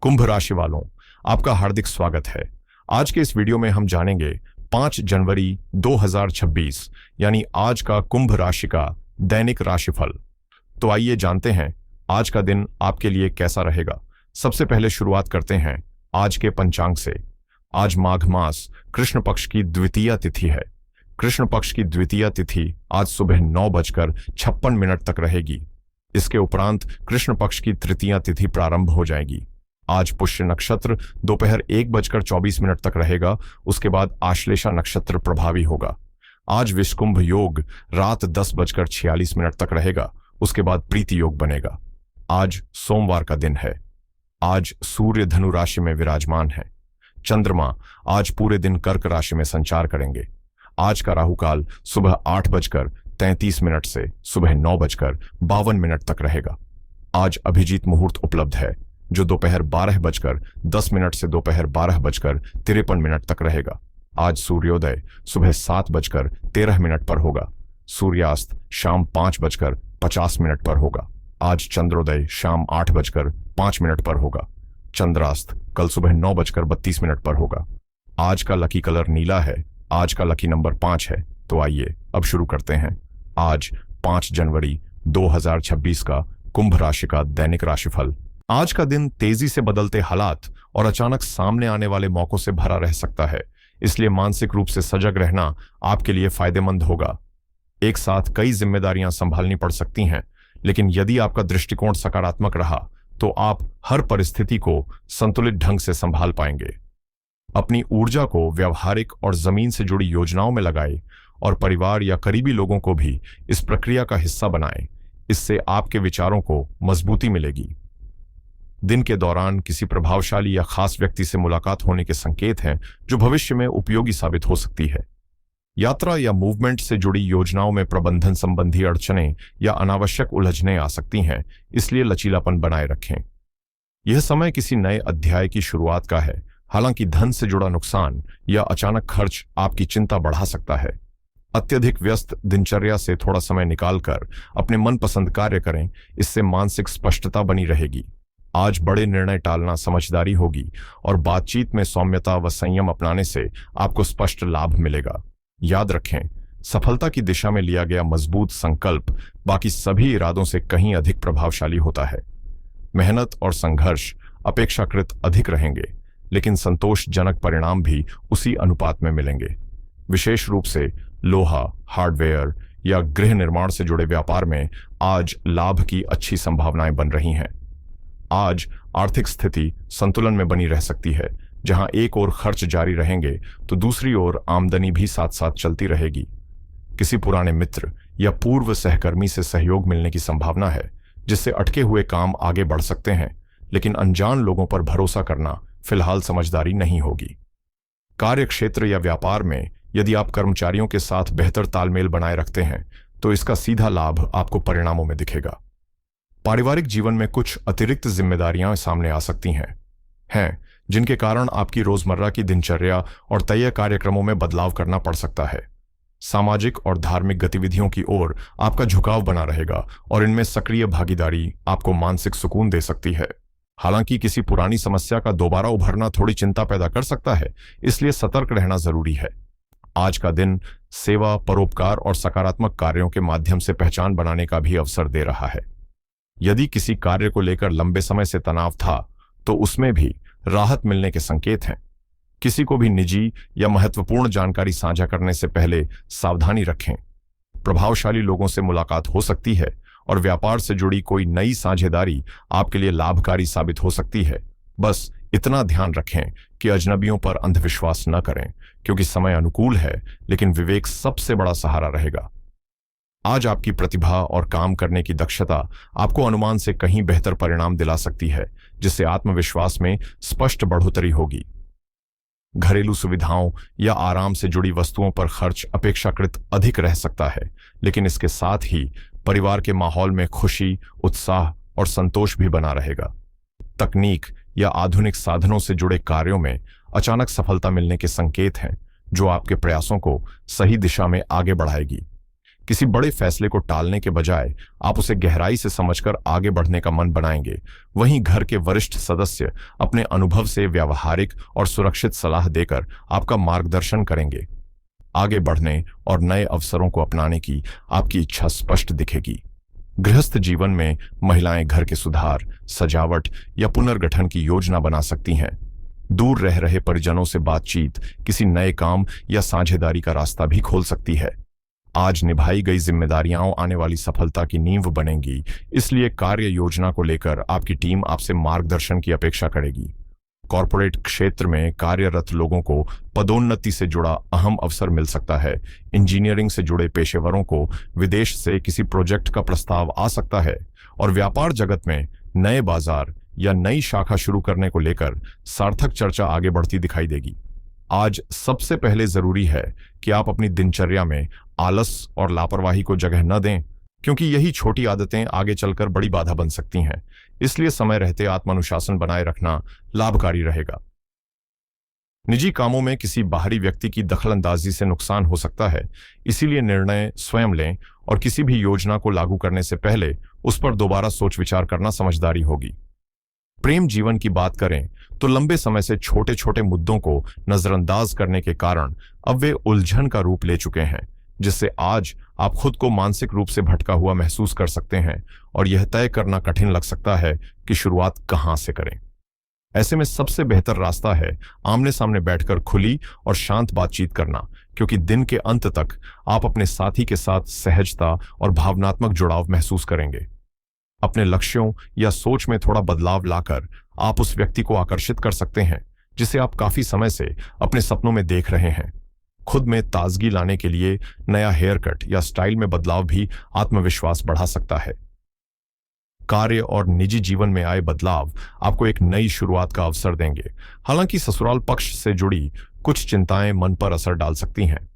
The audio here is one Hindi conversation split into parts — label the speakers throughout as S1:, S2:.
S1: कुंभ राशि वालों, आपका हार्दिक स्वागत है। आज के इस वीडियो में हम जानेंगे 5 जनवरी 2026 यानी आज का कुंभ राशि का दैनिक राशिफल। तो आइए जानते हैं आज का दिन आपके लिए कैसा रहेगा। सबसे पहले शुरुआत करते हैं आज के पंचांग से। आज माघ मास कृष्ण पक्ष की द्वितीय तिथि है। कृष्ण पक्ष की द्वितीय तिथि आज सुबह 9:56 तक रहेगी। इसके उपरांत कृष्ण पक्ष की तृतीय तिथि प्रारंभ हो जाएगी। आज पुष्य नक्षत्र दोपहर 1:24 तक रहेगा। उसके बाद आश्लेषा नक्षत्र प्रभावी होगा। आज विषकुंभ योग रात 10:46 तक रहेगा। उसके बाद प्रीति योग बनेगा। आज सोमवार का दिन है। आज सूर्य धनु राशि में विराजमान है। चंद्रमा आज पूरे दिन कर्क राशि में संचार करेंगे। आज का राहुकाल सुबह 8:33 से सुबह 9:52 तक रहेगा। आज अभिजीत मुहूर्त उपलब्ध है जो दोपहर 12:10 से दोपहर 12:53 तक रहेगा। आज सूर्योदय सुबह 7:13 पर होगा। सूर्यास्त शाम 5:50 पर होगा। आज चंद्रोदय शाम 8:05 पर होगा। चंद्रास्त कल सुबह 9:32 पर होगा। आज का लकी कलर नीला है। आज का लकी नंबर 5 है। तो आइए अब शुरू करते हैं आज 5 जनवरी 2026 का कुंभ राशि का दैनिक राशिफल। आज का दिन तेजी से बदलते हालात और अचानक सामने आने वाले मौकों से भरा रह सकता है, इसलिए मानसिक रूप से सजग रहना आपके लिए फायदेमंद होगा। एक साथ कई जिम्मेदारियां संभालनी पड़ सकती हैं, लेकिन यदि आपका दृष्टिकोण सकारात्मक रहा तो आप हर परिस्थिति को संतुलित ढंग से संभाल पाएंगे। अपनी ऊर्जा को व्यावहारिक और जमीन से जुड़ी योजनाओं में लगाएं और परिवार या करीबी लोगों को भी इस प्रक्रिया का हिस्सा बनाएं। इससे आपके विचारों को मजबूती मिलेगी। दिन के दौरान किसी प्रभावशाली या खास व्यक्ति से मुलाकात होने के संकेत हैं जो भविष्य में उपयोगी साबित हो सकती है। यात्रा या मूवमेंट से जुड़ी योजनाओं में प्रबंधन संबंधी अड़चनें या अनावश्यक उलझनें आ सकती हैं, इसलिए लचीलापन बनाए रखें। यह समय किसी नए अध्याय की शुरुआत का है। हालांकि धन से जुड़ा नुकसान या अचानक खर्च आपकी चिंता बढ़ा सकता है। अत्यधिक व्यस्त दिनचर्या से थोड़ा समय निकालकर अपने मनपसंद कार्य करें, इससे मानसिक स्पष्टता बनी रहेगी। आज बड़े निर्णय टालना समझदारी होगी और बातचीत में सौम्यता व संयम अपनाने से आपको स्पष्ट लाभ मिलेगा। याद रखें, सफलता की दिशा में लिया गया मजबूत संकल्प बाकी सभी इरादों से कहीं अधिक प्रभावशाली होता है। मेहनत और संघर्ष अपेक्षाकृत अधिक रहेंगे, लेकिन संतोषजनक परिणाम भी उसी अनुपात में मिलेंगे। विशेष रूप से लोहा, हार्डवेयर या गृह निर्माण से जुड़े व्यापार में आज लाभ की अच्छी संभावनाएं बन रही हैं। आज आर्थिक स्थिति संतुलन में बनी रह सकती है। जहां एक ओर खर्च जारी रहेंगे तो दूसरी ओर आमदनी भी साथ साथ चलती रहेगी। किसी पुराने मित्र या पूर्व सहकर्मी से सहयोग मिलने की संभावना है, जिससे अटके हुए काम आगे बढ़ सकते हैं, लेकिन अनजान लोगों पर भरोसा करना फिलहाल समझदारी नहीं होगी। कार्य क्षेत्र या व्यापार में यदि आप कर्मचारियों के साथ बेहतर तालमेल बनाए रखते हैं तो इसका सीधा लाभ आपको परिणामों में दिखेगा। पारिवारिक जीवन में कुछ अतिरिक्त जिम्मेदारियां सामने आ सकती हैं जिनके कारण आपकी रोजमर्रा की दिनचर्या और तय कार्यक्रमों में बदलाव करना पड़ सकता है। सामाजिक और धार्मिक गतिविधियों की ओर आपका झुकाव बना रहेगा और इनमें सक्रिय भागीदारी आपको मानसिक सुकून दे सकती है। हालांकि किसी पुरानी समस्या का दोबारा उभरना थोड़ी चिंता पैदा कर सकता है, इसलिए सतर्क रहना जरूरी है। आज का दिन सेवा, परोपकार और सकारात्मक कार्यों के माध्यम से पहचान बनाने का भी अवसर दे रहा है। यदि किसी कार्य को लेकर लंबे समय से तनाव था तो उसमें भी राहत मिलने के संकेत हैं। किसी को भी निजी या महत्वपूर्ण जानकारी साझा करने से पहले सावधानी रखें। प्रभावशाली लोगों से मुलाकात हो सकती है और व्यापार से जुड़ी कोई नई साझेदारी आपके लिए लाभकारी साबित हो सकती है। बस इतना ध्यान रखें कि अजनबियों पर अंधविश्वास न करें, क्योंकि समय अनुकूल है लेकिन विवेक सबसे बड़ा सहारा रहेगा। आज आपकी प्रतिभा और काम करने की दक्षता आपको अनुमान से कहीं बेहतर परिणाम दिला सकती है, जिससे आत्मविश्वास में स्पष्ट बढ़ोतरी होगी। घरेलू सुविधाओं या आराम से जुड़ी वस्तुओं पर खर्च अपेक्षाकृत अधिक रह सकता है, लेकिन इसके साथ ही परिवार के माहौल में खुशी, उत्साह और संतोष भी बना रहेगा। तकनीक या आधुनिक साधनों से जुड़े कार्यों में अचानक सफलता मिलने के संकेत हैं, जो आपके प्रयासों को सही दिशा में आगे बढ़ाएगी। किसी बड़े फैसले को टालने के बजाय आप उसे गहराई से समझकर आगे बढ़ने का मन बनाएंगे। वहीं घर के वरिष्ठ सदस्य अपने अनुभव से व्यावहारिक और सुरक्षित सलाह देकर आपका मार्गदर्शन करेंगे। आगे बढ़ने और नए अवसरों को अपनाने की आपकी इच्छा स्पष्ट दिखेगी। गृहस्थ जीवन में महिलाएं घर के सुधार, सजावट या पुनर्गठन की योजना बना सकती हैं। दूर रह रहे परिजनों से बातचीत किसी नए काम या साझेदारी का रास्ता भी खोल सकती है। आज निभाई गई जिम्मेदारियां आने वाली सफलता की नींव बनेंगी, इसलिए कार्य योजना को लेकर आपकी टीम आपसे मार्गदर्शन की अपेक्षा करेगी। कॉरपोरेट क्षेत्र में कार्यरत लोगों को पदोन्नति से जुड़ा अहम अवसर मिल सकता है। इंजीनियरिंग से जुड़े पेशेवरों को विदेश से किसी प्रोजेक्ट का प्रस्ताव आ सकता है और व्यापार जगत में नए बाजार या नई शाखा शुरू करने को लेकर सार्थक चर्चा आगे बढ़ती दिखाई देगी। आज सबसे पहले जरूरी है कि आप अपनी दिनचर्या में आलस और लापरवाही को जगह न दें, क्योंकि यही छोटी आदतें आगे चलकर बड़ी बाधा बन सकती हैं। इसलिए समय रहते आत्मानुशासन बनाए रखना लाभकारी रहेगा। निजी कामों में किसी बाहरी व्यक्ति की दखलंदाजी से नुकसान हो सकता है, इसीलिए निर्णय स्वयं लें और किसी भी योजना को लागू करने से पहले उस पर दोबारा सोच विचार करना समझदारी होगी। प्रेम जीवन की बात करें तो लंबे समय से छोटे छोटे मुद्दों को नजरअंदाज करने के कारण अब वे उलझन का रूप ले चुके हैं, जिससे आज आप खुद को मानसिक रूप से भटका हुआ महसूस कर सकते हैं और यह तय करना कठिन लग सकता है कि शुरुआत कहां से करें। ऐसे में सबसे बेहतर रास्ता है आमने सामने बैठकर खुली और शांत बातचीत करना, क्योंकि दिन के अंत तक आप अपने साथी के साथ सहजता और भावनात्मक जुड़ाव महसूस करेंगे। अपने लक्ष्यों या सोच में थोड़ा बदलाव लाकर आप उस व्यक्ति को आकर्षित कर सकते हैं जिसे आप काफी समय से अपने सपनों में देख रहे हैं। खुद में ताजगी लाने के लिए नया हेयर कट या स्टाइल में बदलाव भी आत्मविश्वास बढ़ा सकता है। कार्य और निजी जीवन में आए बदलाव आपको एक नई शुरुआत का अवसर देंगे। हालांकि ससुराल पक्ष से जुड़ी कुछ चिंताएं मन पर असर डाल सकती हैं।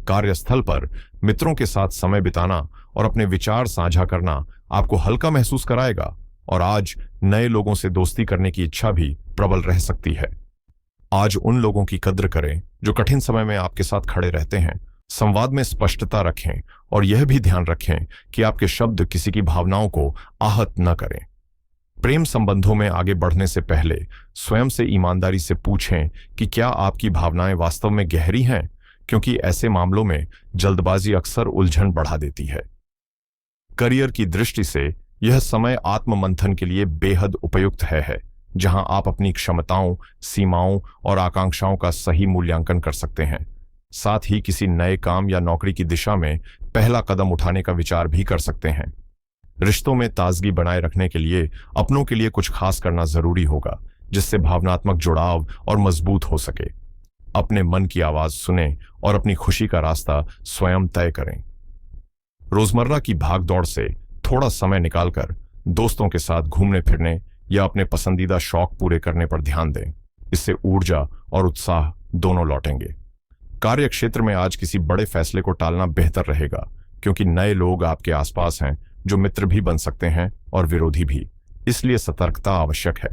S1: कार्यस्थल पर मित्रों के साथ समय बिताना और अपने विचार साझा करना आपको हल्का महसूस कराएगा और आज नए लोगों से दोस्ती करने की इच्छा भी प्रबल रह सकती है। आज उन लोगों की कद्र करें जो कठिन समय में आपके साथ खड़े रहते हैं। संवाद में स्पष्टता रखें और यह भी ध्यान रखें कि आपके शब्द किसी की भावनाओं को आहत न करें। प्रेम संबंधों में आगे बढ़ने से पहले स्वयं से ईमानदारी से पूछें कि क्या आपकी भावनाएं वास्तव में गहरी हैं, क्योंकि ऐसे मामलों में जल्दबाजी अक्सर उलझन बढ़ा देती है। करियर की दृष्टि से यह समय आत्ममंथन के लिए बेहद उपयुक्त है, जहां आप अपनी क्षमताओं, सीमाओं और आकांक्षाओं का सही मूल्यांकन कर सकते हैं। साथ ही किसी नए काम या नौकरी की दिशा में पहला कदम उठाने का विचार भी कर सकते हैं। रिश्तों में ताजगी बनाए रखने के लिए अपनों के लिए कुछ खास करना जरूरी होगा, जिससे भावनात्मक जुड़ाव और मजबूत हो सके। अपने मन की आवाज सुनें और अपनी खुशी का रास्ता स्वयं तय करें। रोजमर्रा की भागदौड़ से थोड़ा समय निकालकर दोस्तों के साथ घूमने फिरने या अपने पसंदीदा शौक पूरे करने पर ध्यान दें। इससे ऊर्जा और उत्साह दोनों लौटेंगे। कार्य क्षेत्र में आज किसी बड़े फैसले को टालना बेहतर रहेगा, क्योंकि नए लोग आपके आसपास हैं जो मित्र भी बन सकते हैं और विरोधी भी। इसलिए सतर्कता आवश्यक है।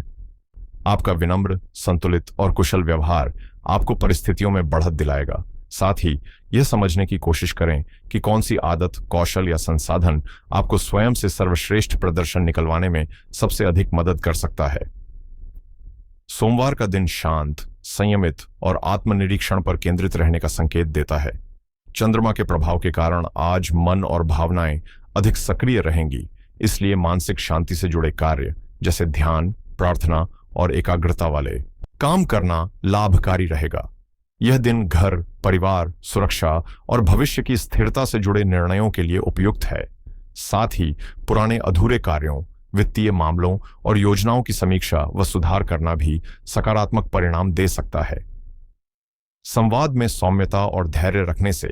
S1: आपका विनम्र, संतुलित और कुशल व्यवहार आपको परिस्थितियों में बढ़त दिलाएगा। साथ ही यह समझने की कोशिश करें कि कौन सी आदत, कौशल या संसाधन आपको स्वयं से सर्वश्रेष्ठ प्रदर्शन निकलवाने में सबसे अधिक मदद कर सकता है। सोमवार का दिन शांत, संयमित और आत्मनिरीक्षण पर केंद्रित रहने का संकेत देता है। चंद्रमा के प्रभाव के कारण आज मन और भावनाएं अधिक सक्रिय रहेंगी, इसलिए मानसिक शांति से जुड़े कार्य जैसे ध्यान, प्रार्थना और एकाग्रता वाले काम करना लाभकारी रहेगा। यह दिन घर, परिवार, सुरक्षा और भविष्य की स्थिरता से जुड़े निर्णयों के लिए उपयुक्त है। साथ ही पुराने अधूरे कार्यों, वित्तीय मामलों और योजनाओं की समीक्षा व सुधार करना भी सकारात्मक परिणाम दे सकता है। संवाद में सौम्यता और धैर्य रखने से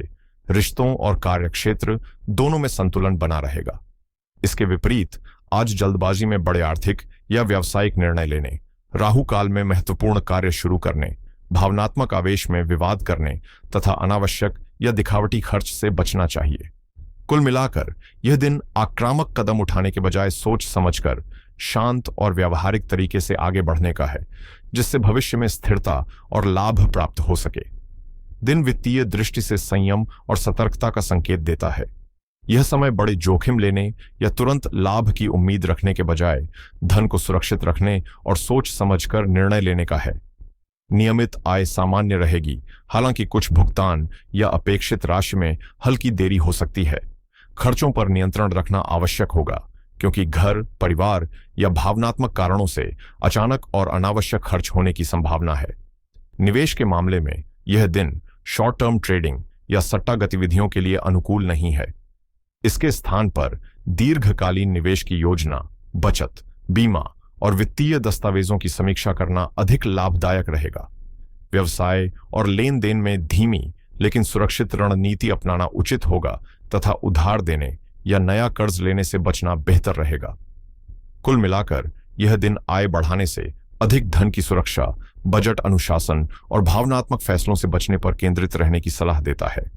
S1: रिश्तों और कार्यक्षेत्र दोनों में संतुलन बना रहेगा। इसके विपरीत आज जल्दबाजी में बड़े आर्थिक या व्यावसायिक निर्णय लेने, राहु काल में महत्वपूर्ण कार्य शुरू करने, भावनात्मक आवेश में विवाद करने तथा अनावश्यक या दिखावटी खर्च से बचना चाहिए। कुल मिलाकर यह दिन आक्रामक कदम उठाने के बजाय सोच समझकर शांत और व्यावहारिक तरीके से आगे बढ़ने का है, जिससे भविष्य में स्थिरता और लाभ प्राप्त हो सके। दिन वित्तीय दृष्टि से संयम और सतर्कता का संकेत देता है। यह समय बड़े जोखिम लेने या तुरंत लाभ की उम्मीद रखने के बजाय धन को सुरक्षित रखने और सोच समझकर निर्णय लेने का है। नियमित आय सामान्य रहेगी, हालांकि कुछ भुगतान या अपेक्षित राशि में हल्की देरी हो सकती है। खर्चों पर नियंत्रण रखना आवश्यक होगा, क्योंकि घर, परिवार या भावनात्मक कारणों से अचानक और अनावश्यक खर्च होने की संभावना है। निवेश के मामले में यह दिन शॉर्ट टर्म ट्रेडिंग या सट्टा गतिविधियों के लिए अनुकूल नहीं है। इसके स्थान पर दीर्घकालीन निवेश की योजना, बचत, बीमा और वित्तीय दस्तावेजों की समीक्षा करना अधिक लाभदायक रहेगा। व्यवसाय और लेन देन में धीमी लेकिन सुरक्षित रणनीति अपनाना उचित होगा तथा उधार देने या नया कर्ज लेने से बचना बेहतर रहेगा। कुल मिलाकर यह दिन आय बढ़ाने से अधिक धन की सुरक्षा, बजट अनुशासन और भावनात्मक फैसलों से बचने पर केंद्रित रहने की सलाह देता है।